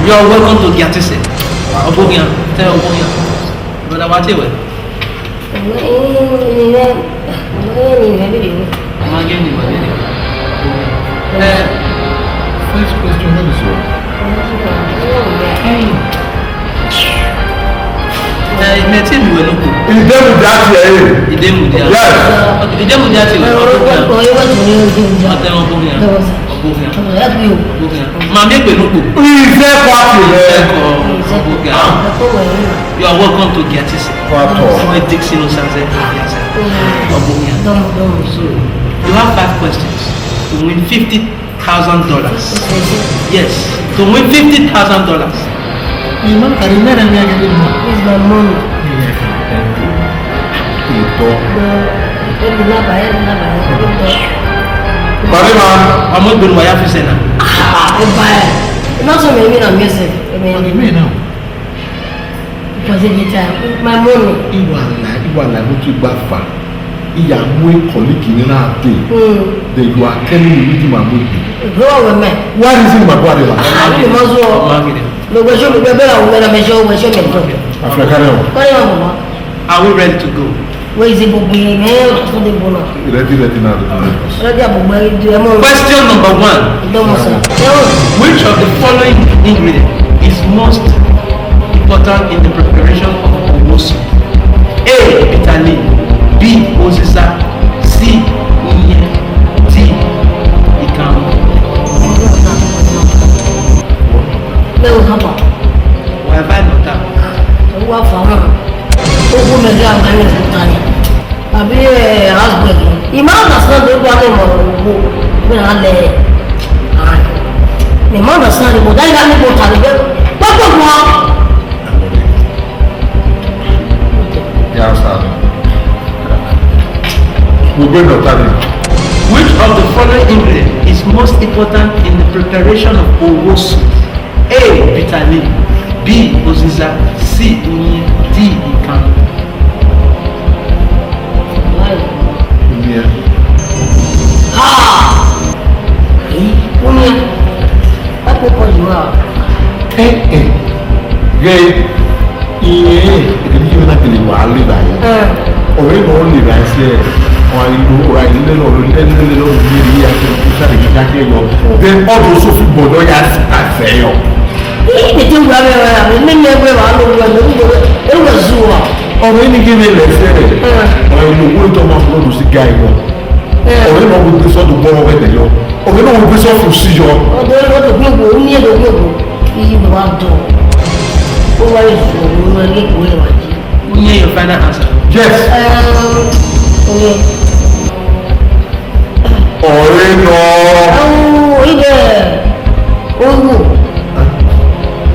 You are welcome to Giatise. Obogia, tell Obogia. Brother, what you will? First question, what is your? You are welcome to Giatise. Dickson, Osazee. So you have 5 questions to win $50,000. Yes, to win $50,000. It's my money. I'm not going to have to say now. Not so maybe I'm missing. Because my money. Iya mwe colleague ni na ate. Then you are telling me with my money. Go with me. What is in my body? I must go. No go show me better when I measure when show me. Africa. Are we ready to go? Where is it book me? For the bonus. Ready now. Question number 1. Which of the following ingredients is most important in the preparation of obosu? A. Bitter leaf. B. Osazee. C. Igie. D. Ikan. No, come on. Why have I not done? What for? Who may have any time? I'll be a husband. You might not stand the one who are there. The mother son, but I got to go to the Yeah, sir. Which of the following ingredients is most important in the preparation of obosu? A. Bitter leaf. B. Osazee. C. Igie. D. Ikan. Then all those Sophie Bodoyas are fair. Or any given let's say, or you wait on my brother to see guy. Or you know, we saw the ball over there. Or you know, we saw from Sijo. Or they want to go near the river. You want to. Who are you? Your final answer. Yes. Oh, no. Oh,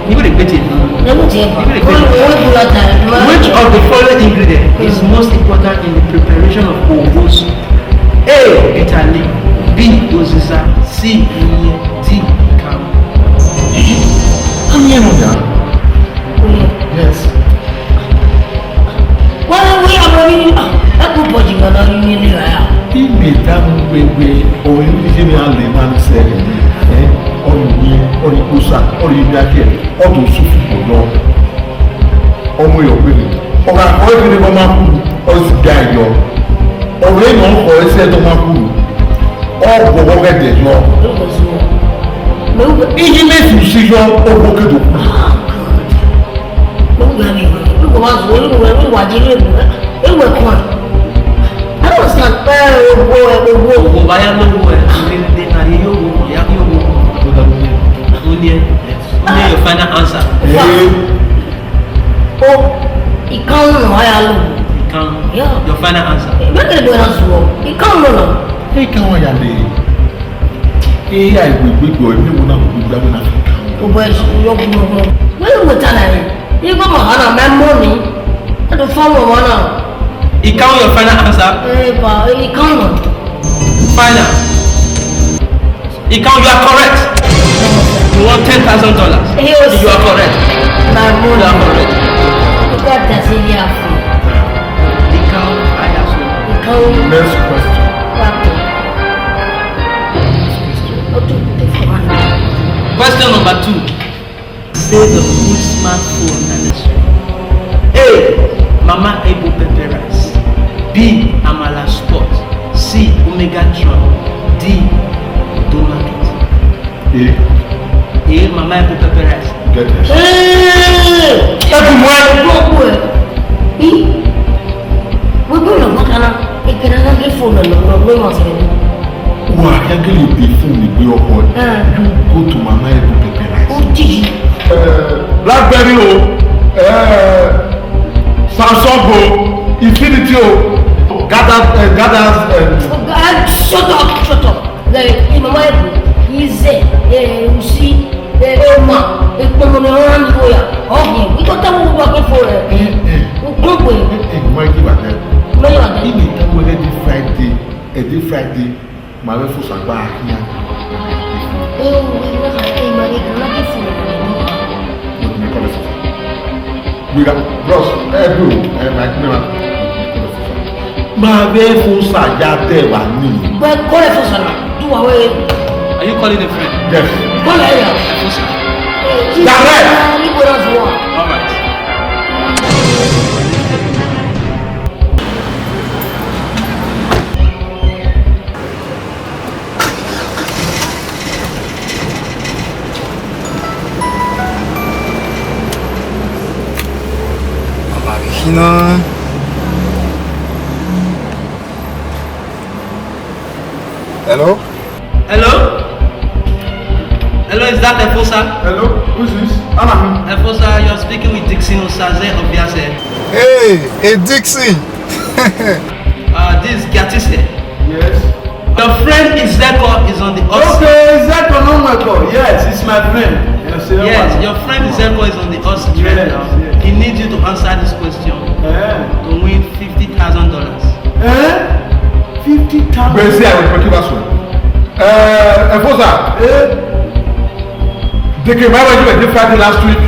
You will repeat it. Which of the following ingredients is most important in the preparation of obosu? A. Bitter leaf. B. Osazee. C. Igie. D. Ikan. Come here, no, yes. Well, we are already. That's what you got on you. He made that way, or you give me a lemon say, or you, or you push up, or you back here, or to shoot for or your opinion. Or I'm going to go or to guide you. Or rain on or a set of my food. Or go get the job. He makes you see your or walk it. I was not very your final answer. Oh, he can't know. Your final answer. He can't know. He can't wait a day. He I will be going to Africa. Oh, but you're telling you go on my money. I don't follow one out. He count your final answer. He can't. Final. He count. You are correct. You want $10,000. You are correct. My money. You are correct. You got that here. He count. I have so. Next question. Question number 2. Say the good smartphone and the A. Mama Ebo pepper rice. B. Amala sport. C. Omega Tron. D. Do market. A. Mama Ebo pepper rice. Get it. Wow, I can't get the phone with your phone. Go to Mama Ebo pepper rice. Blackberry Sason Infinity Shut up. Like Mama Ebo, Igie, Usi, Oma, okay, we got to work for it. Every Friday, my wife was back here. We got bros, my wife was But call it for Sana. Do away. Are you calling a friend? yes. Call it. Direct. All right. Hello, is that Efosa? Hello, who's this? Anna. Efosa, you're speaking with Dickson Osazee of Giatise. Hey, Dickson. This is Giatise. Yes. Your friend Eweka is on the Osazee. Okay, Zeko no Mweko. Yes, it's my friend. Yes, your friend Eweka is on the Osazee right now. Yes. He needs you to answer this question to win $50,000. 50,000. Bẹ́ẹ̀ni I will forgive us one. Efosa. Dike, my wife was Friday last week.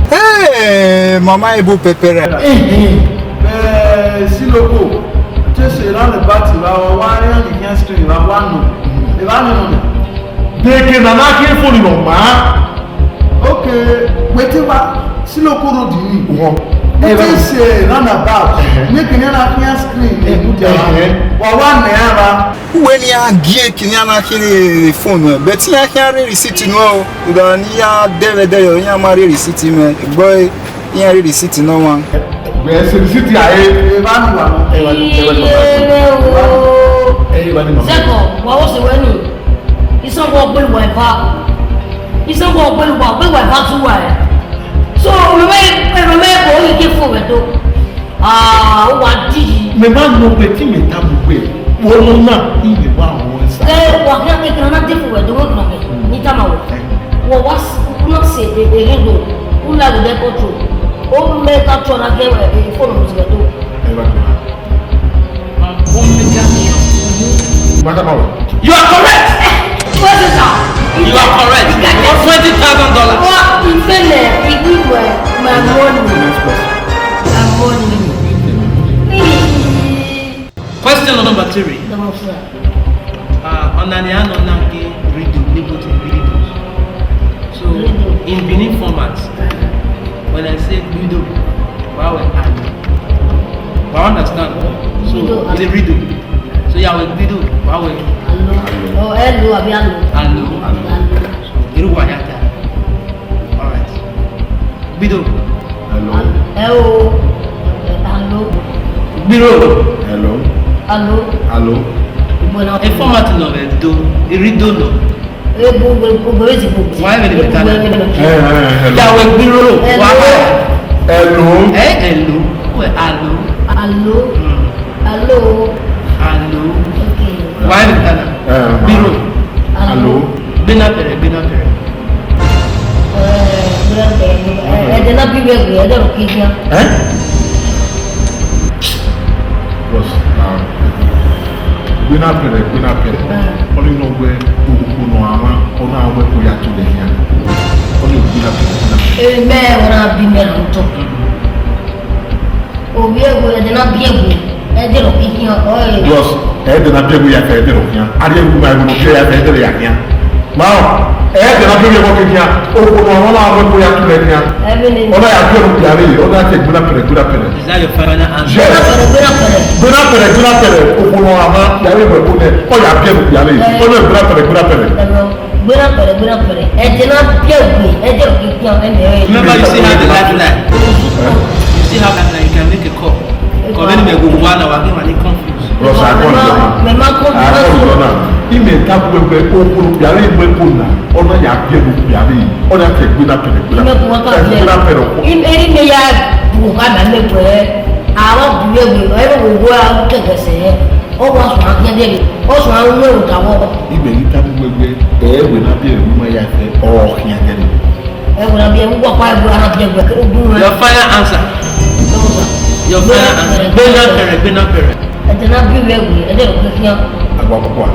Hey, Mama Ebo pepper rice. Siloko. Just around the party, I want to hear screen. I want to. Dike, Nana came for you, ma. Okay, wait till Siloko road you. It is roundabout. Making an appear screen. When you are Igie, can you phone? But you can't really sit no. You don't David, you are married receipt, man. Boy, you are really sitting no one. Where's the city? Zeko, what was the wedding? It's not what we went back. It's not what we went back to where. So, remember, you give for it though. What did you? Me man no pe ti me tabu pe. Wo na ile wa won sa. Wa kan ke kana different the work no ke. Ni tama wo. Wo was not say the rigo. Ula go dey control. O me ka to na ke phone mo se do. You are correct. What is that? You are correct. For $20,000. What in fele? My money. My money. Question number 3. So, in Benin format, when I say Guido, wow, I understand. So, it's a riddle. So, you have a Guido, wow, Oh, hello, Abiano. hello. Alright. Guido. Hello. Hello. Hello. Guido. Hello. Hello. Hello. A format of a do, a riddle. Why will it be done? Yeah, we Guido. Hello. Hello. Hello. Hello. Hello. Hello. Okay. Why will it be done? Guido. Hello. Bina pere. Gbina pere. Only know where you know ama, ona we ko ya to the here. Only gbina pere. Yes, na biegu ya fe de rokia. Ade gu ma bu ke ya fe de ya kia. Now, ẹ̀ẹ́dẹ̀ náà bẹ́ẹ̀ wọ́n kékeré okùn náà wọ́n náà wọ́n kó ya tó lẹ́yìn ya ọ̀nà yà gbé òkú yàrá yìí ọ̀nà yà gbéra pẹ̀rẹ̀ gbéra pẹ̀rẹ̀. Is that your final answer? gbéra pẹ̀rẹ̀ okùn náà àmà yàrá ìwé kó lẹ̀ ọ̀ yà gbé òkú yàrá yìí ọ̀nà yà gbéra pẹ̀rẹ̀. ẹ̀jẹ̀ náà bí òkè ẹ̀jẹ̀ òkè kí ọ̀ ẹ̀ Remember, you still have the lifeline. You still have lifeline. You can make a call. Call when you go 1 hour, give me confused. Rosa akọ̀ọ̀dọ̀ ime ta gbẹgbẹ okuru yàrá ìwé kó nà ọ̀nà yà gbé òkú yàrá yìí ọ̀nà yà gbéra pẹ̀rẹ̀ gbéra pẹ̀rẹ̀ kọ́. ime ya bu ka na mekwe àwọn buwegbe ẹ̀rọ gbogbo àwọn kẹ̀kẹ́sẹ̀ yẹ ọwọ́ sùn akẹ́dẹ́ rẹ̀ ọ̀sùn àwọn ọmọ ìwòta wọ́. ibẹ̀ yìí ta gbẹgbẹ ẹ̀ẹ́wẹ̀ náà bí ẹ̀rù mọ́ ẹ̀yà fẹ́ ọ̀ọ́kìyàn gẹ́gẹ́. ẹ̀wọ̀n náà bí ẹ̀ ń wọ́ pa ẹ̀gbọ́n àwọn akẹ́gbẹ́ kí ó dún rẹ̀. Your final answer. Your final answer. Gbéná pẹ̀rẹ̀. ẹ̀jẹ̀ náà bí wegbe ẹ̀jẹ̀ òkè kí ọ̀. Agba púpọ̀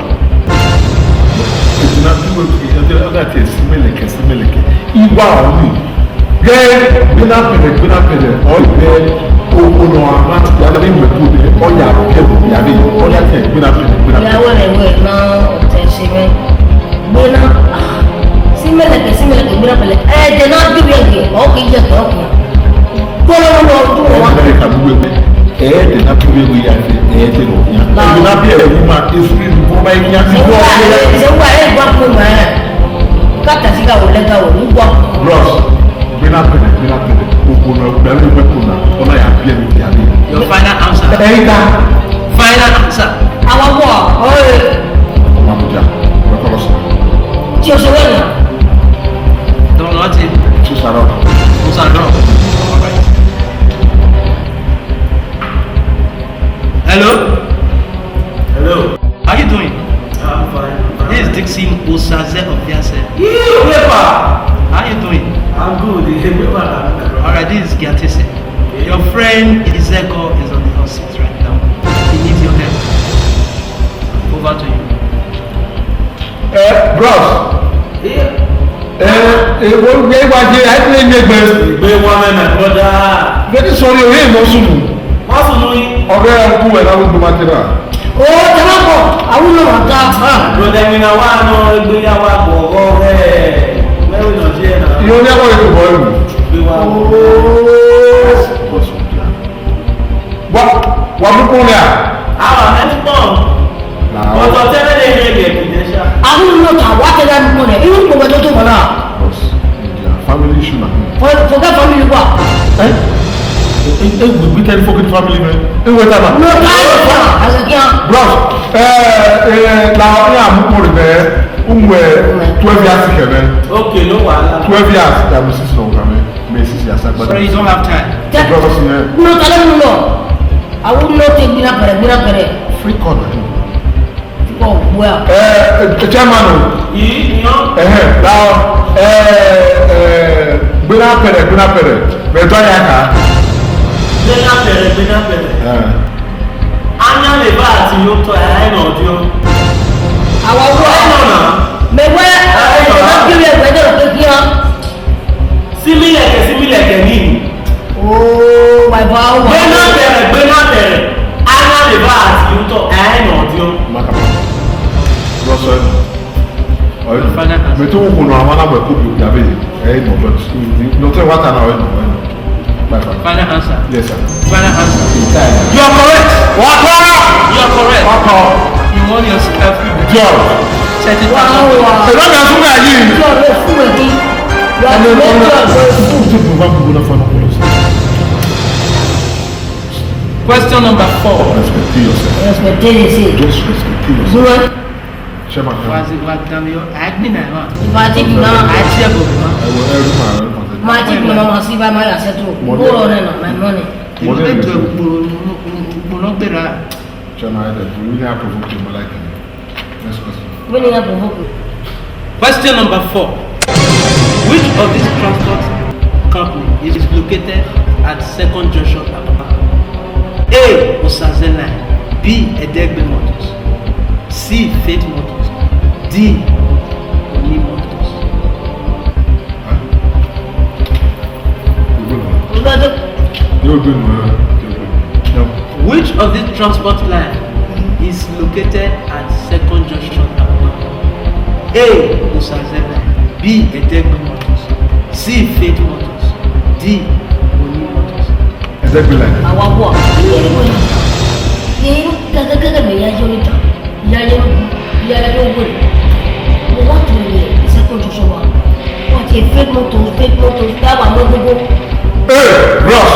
ètò náà bí wọ́n ti ẹ̀jẹ̀ ọ̀dà tí èsì mẹ́lẹ̀kẹ́ ìwà ọ̀hún ni gẹ́ gbéná pẹ̀rẹ̀ ọ̀yẹ́ okòlò àmà yàrá ní ìwé kúbi ọ̀yà àròkẹ́ yàrá yìí ọ̀yà tẹ̀ gbéná pẹ̀rẹ̀. ìyàwó rẹ̀ wẹ̀ náà ọ̀tẹ̀ ṣe mẹ́ gbéná símẹ́lẹ̀kẹ́ gbéná pẹ̀lẹ́ ẹ̀jẹ̀ náà bí wegbe ọ̀kì jẹ̀ tọ́kì gbọ́dọ̀ ẹ̀ẹ́dẹ̀ náà tó wéwé yá ṣe ẹ̀ẹ́dẹ̀ lọ yá ẹ̀ẹ́dẹ̀ náà bí ẹ̀rù máa ké fún ìlú kọ́ bá yá sí wọ́n ṣe. ìṣèwọ́ ẹ̀ gbọ́ pé mọ̀ ẹ́ kátàsí ká wọlé ká wọlé gbọ́. bros gbéná pẹ̀lẹ́ gbogbo náà gbẹ̀rù ìwé kò náà ọ̀nà yà bí ẹ̀mí ti àlẹ́. Your final answer. ẹ̀ẹ́dà. Final answer. àwọn wọ̀ ọ̀rẹ́. ọmọ àbújá ọ̀rẹ́kọ̀rọ̀ sọ. tí o ṣe wẹ̀ náà. Don't know what it. sísàrọ̀. Hello? Hello. How you doing? I'm fine. This is Dickson Osazee of Giatise. Eweka. How you doing? I'm good. Eweka. Alright, this is Giatise. Your friend Igie is on the hot seat right now. He needs your help. Over to you. Bros. Wọ́n gbé wájú àìpé ní ẹgbẹ́. Ìgbé wọn mẹ́mẹ́ bọ́dá. Bẹ́ẹ̀ni sọ̀rọ̀ ìwé ìmọ̀sùnù. Wọ́n sùn lórí. Ọ̀gá ẹ̀ kú ẹ̀ láwọn gbọmọ àtẹ̀rà. ó tẹ́lá pọ̀ àwọn náà wà ká. Bọ́dá mi náà wà nù ìgbéyàwó àgbọ̀ngọ́ rẹ̀. Mẹ́rin náà ṣe é náà. Ìyóò ní àwọn ètò bọ́ọ̀lù. Ìgbé wa wò. Wà fún kúnlẹ̀ à. Àwọn ẹni pọ̀. Ọ̀tọ̀ tẹ́lẹ̀ lè rí ẹ̀gẹ̀ ìdẹ́sà. àwọn náà kà wá tẹ́lá nínú rẹ̀ irú kò wẹ́n tó tó wọ́n náà. Family issue na. fọ̀gá family wa. We tell fucking family man. Wait a minute. no káyọ̀ fún wa àṣekíyà. Bros, la ní àmúkú rẹ̀ bẹ́ẹ̀ 12 years kẹ̀mẹ́. Okay, no wahala. 12 years ya mo sisi náà kàmẹ́ mẹ́ sisi yasa gbada. Sorry, you don't have time. Bros yẹn. no tẹ́lẹ̀ nínú lọ àwọn náà tẹ gbéra pẹ̀rẹ̀. Free corner. ọ̀ wẹ́ẹ̀. Chairman o. Yìí yan. Now gbéra pẹ̀rẹ̀ bẹ̀tọ́ yà ká. Gbéná pẹ̀rẹ̀. Anya lè bá àti yóò tọ́ ẹ̀ náà di ọ́. àwọn wọ Ẹ̀ náà nà. mẹ̀wẹ́ ẹ̀jẹ̀ náà bí wẹ̀ ẹ̀jẹ̀ òkè kí ọ́. Símílẹ̀kẹ̀ ní. ooo wà ìbá wà. Gbéná pẹ̀rẹ̀. Anya lè bá àti yóò tọ́ ẹ̀ náà di ọ́. Bros ọ̀yẹ́ mẹtọ́ wọ́n kùnà àwọn alábọ̀ ẹ̀kọ́ bí yàbẹ̀ ẹ̀yìn nọ̀tọ̀ nọ̀tọ̀ wàtà náà ọ̀yẹ́ nọ̀tọ̀. Final answer. Yes sir. Final answer. You are correct. You are correct. Wàkọ̀. You won your selfie. George. 30,000. Ẹ̀rọ mi àtúntò náà yìí. ìjọ ló fún ẹbí. yàtọ̀ lẹ́jọ́ ló fún. Question number 4. Respect yourself. respecté les filles. Just respect yourself. Dúró. Chairman. Was it what damn you? I didn't know. ìfà tí kì náà. I check over. Ẹ̀wọ̀ ẹ̀rú máa rẹ̀ kàn sí. máa tí kì náà máa sí bá máa yà sẹ́tù. bóòrò rẹ̀ nà máa mọ́ni. You went to a Chairman, we really have to vote him like him. Next question. wọ́n ní yàtọ̀ fún. Question number 4. Which of these transport company is located at second junction Apapa? A. Osazee line. B. Edegbe Motors. C. Faith Motors. D. Oni Motors. You're good, man. No. Which of these transport line is located at second junction Apapa? A. Osazee line. B. Edegbe Motors. C. Faith Motors. D. Oni Motors. Edegbe line. Àwọn àbọ̀ yẹn gẹ́gẹ́ mi yá yọ níta yá yọ gbòòrò mo wá tó yẹ ìsẹ́kùn ṣoṣo wa wọ́n ti fake motors dáwà mọ́ gbogbo. Bros,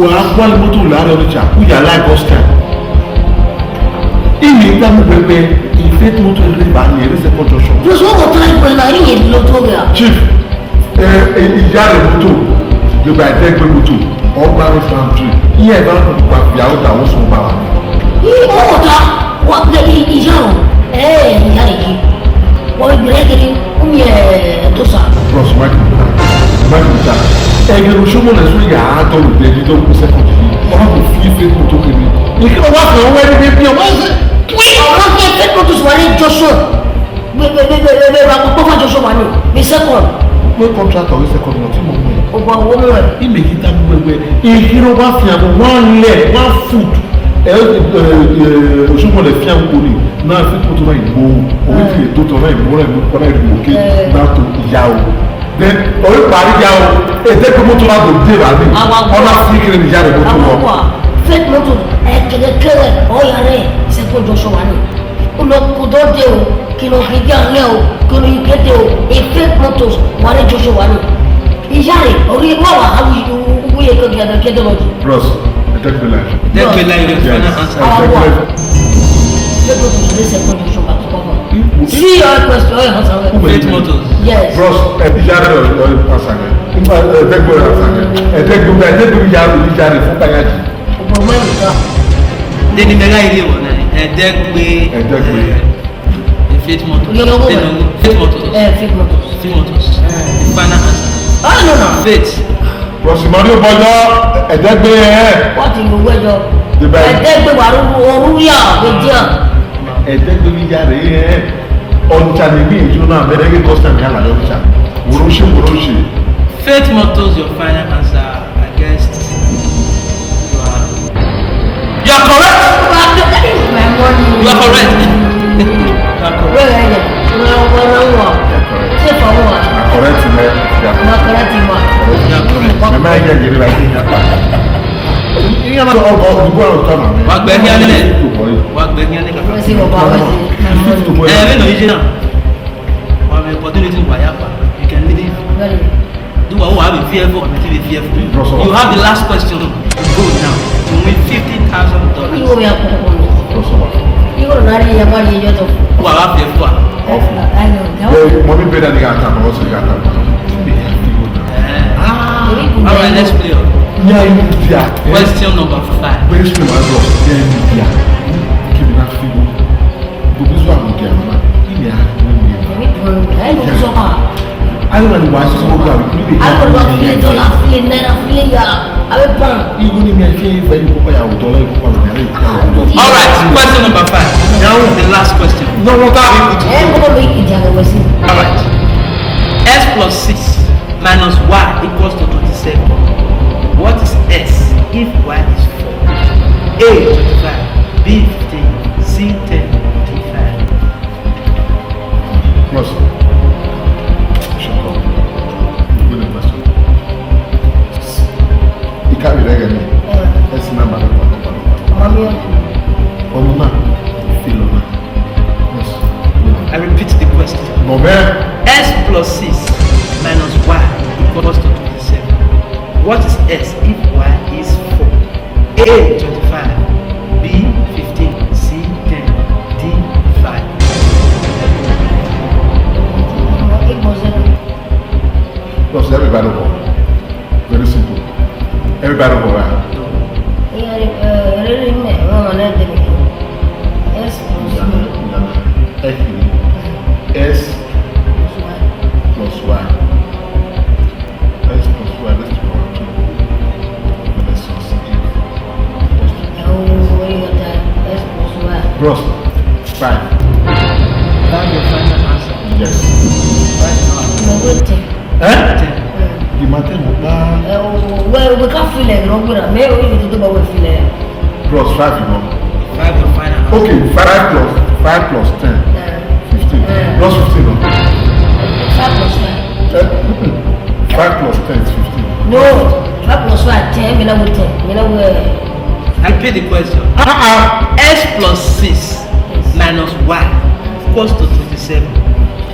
wà á gbọ́ mọ́tò láàrin ọ̀nìjà kú yà láì bọ́sítà. Ìmì ìdáhùn pẹpẹ ìfẹ́ mọ́tò ìlú ìbànú ẹ̀rí sẹ́kọ̀ọ́ jọ̀ṣọ́. Plus wọ́n kò tó ẹgbẹ́ náà yìí yẹn lọ tó rẹ̀. Chief, ìyá rẹ̀ mọ́tò gbogbo àìdẹ́gbẹ́ mọ́tò ọgbà rẹ̀ fàǹtì ìyá ẹ̀ bá ń gbà fìyàwó tàwọn sùn bá wa. Wọ́n kò tá wọ́n gbé ìyá wọn ìyá rẹ̀ yìí wọ́n gbẹ̀rẹ̀ gẹ́gẹ́ ń yẹ tó sà. Bros, mákìtà ẹgbẹ́ oṣooṣù náà sún yà á tọrọ ìdẹ́ni tó kú sẹ́kọ̀ọ́ yìí wọ́n kò fi ìfẹ́ mọ́tò kẹ́mi. Ìkíni wọ́n fẹ́ wọ́n ẹni bí ọmọ ẹ̀sẹ̀. Ọ̀rọ̀ kí fake motors wà ní Joshua gbẹgbẹgbẹgbẹ àkọ́kọ́ fún Joshua wà ní bí second. Pé kọ́ńtrátọ̀ wí sẹ́kọ̀ọ́ náà tí mo mú ẹ̀. Ọgbà owó mú ẹ̀. Ìmì yìí tá gbẹgbẹ ìkíni wọ́n fi àwọn one leg one foot oṣooṣù lè fi àwọn kò ní náà fi tó tó náà ìgbó òwe fi ètò tó náà ìgbó rẹ̀ kọ́ náà ìgbó òkè náà tó ìyá o. Then orí parí yá o ètè pé mọ́tò náà tó dé wà ní ọ̀nà fíkìrì ìyá rẹ̀ mọ́tò lọ. Àwọn fake motors kẹ̀kẹ́kẹ́rẹ́ ọ̀yà rẹ̀ second Joshua wà ní. Olùkùdó dé o kìlọ̀ kìkẹ́ ọ̀lẹ́ o kìlọ̀ ìkéde o fake motors wà ní Joshua wà ní. Ìyá rẹ̀ orí wà wà á wúyẹ kéde lọ́jọ́. Bros, Edegbe line. Edegbe line is the final answer. Fake motors ní second Joshua wà tó kọ́kọ́. See your question ọ̀yà ọ̀sán rẹ̀. Faith Motors. Yes. Bros, ìyá rẹ̀ ọ̀sàgẹ̀. Edegbe ọ̀sàgẹ̀. Edegbe ìyá rẹ̀ fún Bayaji. Ọ̀pọ̀ mẹ́rin ká. Deni mẹ́ra ilé wọ̀ náà Edegbe. Faith Motors. Faith Motors. Fake motors. Faith Motors. Final answer. Ah no no. Faith. Bros, ìmọ̀lẹ́ bọ́jọ́ Edegbe ẹ̀. Wọ́n ti gbogbo ẹjọ́. Edegbe wà orúyà gbẹdíà. Edegbe ìyá rẹ̀ ẹ̀. Ọ̀nìjà ni bí ìjọ náà mẹ́rẹ́gẹ́ kọ́sítà ní àlàyé ọ̀nìjà. Wòróṣe. Faith Motors, your final answer. I guess you are correct. My money. You are correct. Where are you? Ṣé fọwọ́ wa? Correct me. Ma correct ma. Mẹ́mẹ́ ẹ̀jẹ̀ yìí la yìí yàtọ̀. Ìyá náà ọkọ̀ òdìbò àwọn ọ̀tọ̀ náà. Wà gbẹ ní alẹ́. Wà gbẹ ní alẹ́ kàkà. Wọ́n sì wọ́n bá wọ́n sí. Mẹ́lò yìí jìnnà. Wà á bẹ opportunity wà yà pa. You can leave. Do what you have a fearful and be fearful. You have the last question. Go now. To win $50,000. Yóò yà kọ́kọ́ mi. Yóò náà rí yàrá yìí yọ̀tọ̀. Wà á fearful. Money better than that, but also got that. All right, let's play. Question number 5. Where is my boss? Yeah. Give me that figure. But this one will get my. I don't know why so go. I don't know if you don't feel never feel ya. I will burn. You go me feel very poor ya dollar ko ko na. All right, question number 5. Now the last question. No, no, that. All right. S plus 6 minus y equals to 27. What is S if y is 4? A 25, B 15, C 10, D 5. Plus. Shut up. Good question. You can't be there again. Let's remember. I repeat the question. No man. S plus 6 minus y equals to 27. What is S if y is 4? A 25, B 15, C 10, D 5. Plus everybody go. Very simple. Everybody go around. S plus y. S plus y. Let's go on to let's see. Bros, 5. That's your final answer. Yes. Right now. 10. The matter We can't feel it, no good. Maybe we need to do what we feel it. Plus 5, you know. 5 your final answer. Okay, 5 plus 10. 15. Plus 15, no? No, 5 plus 5, 10, me know 10. Me know I repeat the question. S plus 6 minus Y equals to 27.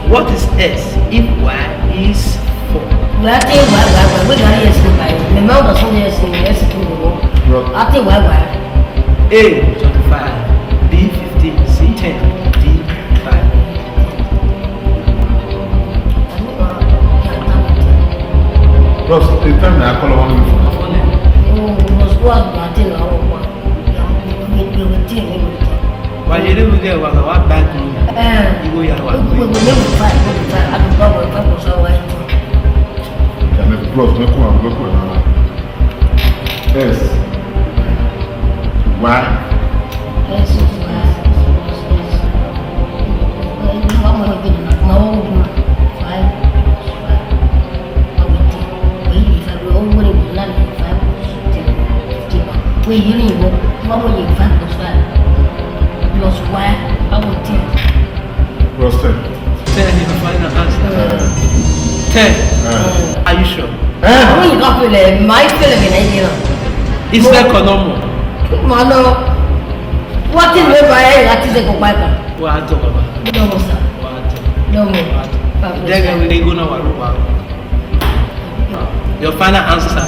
What is S if Y is 4? we are saying why. We got yes by. Me know the song yes to go. I think why. A 25, B 15, C 10, D 5. Bros, the time I call one of you. Why you didn't get what back room? You go your Can I bros, no come now. S. Y. We really go. What will you find plus 5? Plus Y, I will 10. Bros, 10. 10 is the final answer. 10. Are you sure? I want you to feel my feeling in idea. It's like a normal. Mano, what is the way I think go back? What I talk about? No more, sir. No more. Then we go now. Your final answer.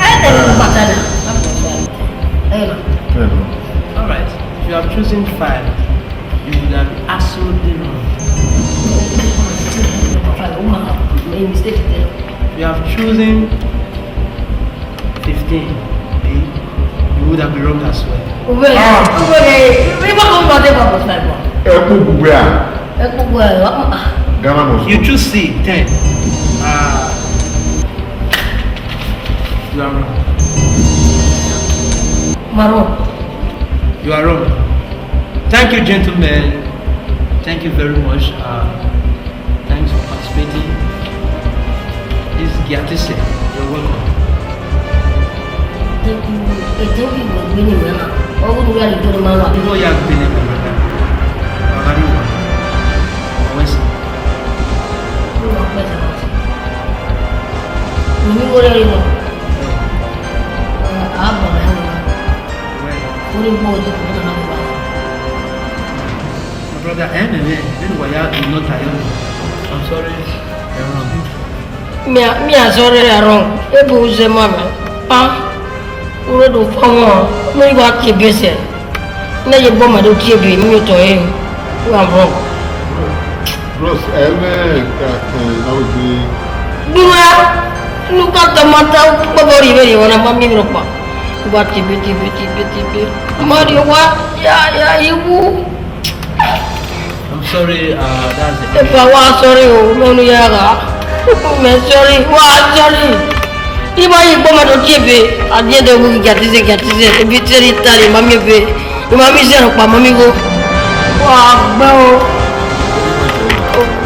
Alright, if you have chosen 5, you would have been absolutely wrong. If you have chosen 15, you would have been wrong as well. You choose C, 10. You are wrong. You are wrong. Thank you, gentlemen. Thank you very much. Thanks for participating. This is Giatise. You're welcome. People have been in America. My brother, I'm sorry, you're wrong. Me sorry, you're wrong. Uzama, do form. No, you are keep busy. Now you bomb do keep me to him. I'm wrong. Bros, now we Look at the matter. Bobori very one of my ropa. What keep it. Mario, what? Yeah, you. I'm sorry, that's it. If I was sorry, I'm sorry. What? Sorry. If I bomb to keep it, I did the week get this. If it's a Italian, Mammy, Mammy said, Mammy go.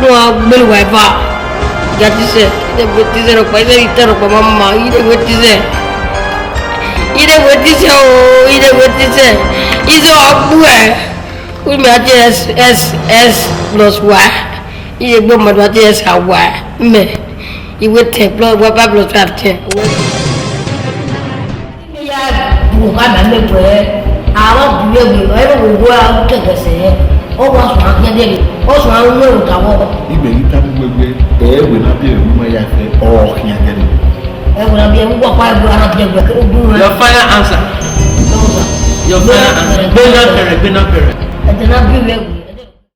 Wow, no, wiper. Giatise, the Giatise of my little mamma, either what is it? Either what is it? Is all boy. We met S plus Y. You go my daughter's how why? Me. You would take blood what Pablo trapped here. I love you, every word to say. Oh, what's wrong? What's wrong with the Ibe ita we na be mu ya fe o kian gele. Will be a walk by your final answer. Your final answer. Be not parent. I did not be